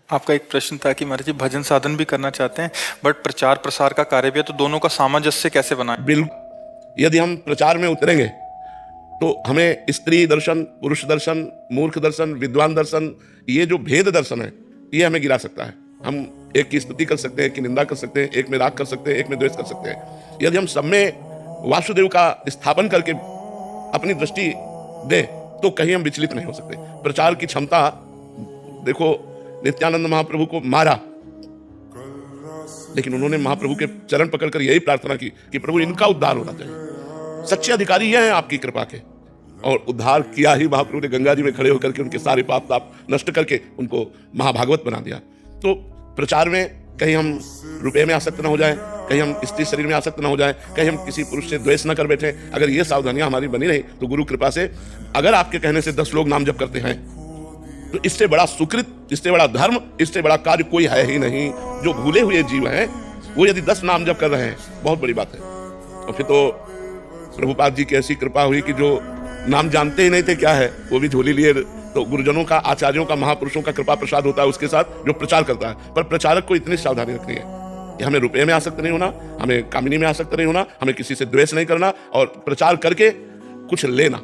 आपका एक प्रश्न था कि महाराज जी भजन साधन भी करना चाहते हैं बट प्रचार प्रसार का कार्य भी है, तो दोनों का सामंजस्य कैसे बनाएं? बिल्कुल, यदि हम प्रचार में उतरेंगे तो हमें स्त्री दर्शन, पुरुष दर्शन, मूर्ख दर्शन, विद्वान दर्शन, ये जो भेद दर्शन है ये हमें गिरा सकता है। हम एक की स्तुति कर सकते हैं, एक की निंदा कर सकते हैं, एक में राग कर सकते हैं, एक में द्वेष कर सकते हैं। यदि हम सब में वासुदेव का स्थापन करके अपनी दृष्टि दें तो कहीं हम विचलित नहीं हो सकते। प्रचार की क्षमता देखो, नित्यानंद महाप्रभु को मारा लेकिन उन्होंने महाप्रभु के चरण पकड़कर यही प्रार्थना की कि प्रभु इनका उद्धार होना चाहिए। सच्चे अधिकारी यह हैं आपकी कृपा के, और उद्धार किया ही महाप्रभु ने गंगा जी में खड़े होकर के उनके सारे पाप ताप नष्ट करके उनको महाभागवत बना दिया। तो प्रचार में कहीं हम रुपये में आसक्त न हो जाए, कहीं हम स्त्री शरीर में आसक्त न हो जाए, कहीं हम किसी पुरुष से द्वेष न कर बैठे। अगर ये सावधानियां हमारी बनी रही तो गुरु कृपा से अगर आपके कहने से 10 लोग नाम जप करते हैं तो इससे बड़ा सुकृत, इससे बड़ा धर्म, इससे बड़ा कार्य कोई है ही नहीं। जो भूले हुए जीव हैं वो यदि 10 नाम जप कर रहे हैं, बहुत बड़ी बात है। और फिर तो प्रभुपाद जी की ऐसी कृपा हुई कि जो नाम जानते ही नहीं थे क्या है वो भी झोली लिए। तो गुरुजनों का, आचार्यों का, महापुरुषों का कृपा प्रसाद होता है उसके साथ जो प्रचार करता है। पर प्रचारक को इतनी सावधानी रखनी है कि हमें रुपये में आसक्त नहीं होना, हमें कामिनी में आसक्त नहीं होना, हमें किसी से द्वेष नहीं करना, और प्रचार करके कुछ लेना,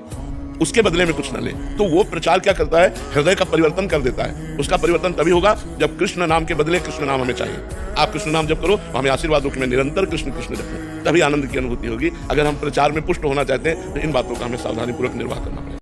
उसके बदले में कुछ न ले। तो वो प्रचार क्या करता है, हृदय का परिवर्तन कर देता है। उसका परिवर्तन तभी होगा जब कृष्ण नाम के बदले कृष्ण नाम हमें चाहिए। आप कृष्ण नाम जप करो, हमें आशीर्वाद दो कि मैं निरंतर कृष्ण कृष्ण जपूं, तभी आनंद की अनुभूति होगी। अगर हम प्रचार में पुष्ट होना चाहते हैं तो इन बातों का हमें सावधानी पूर्वक निर्वाह करना पड़ेगा।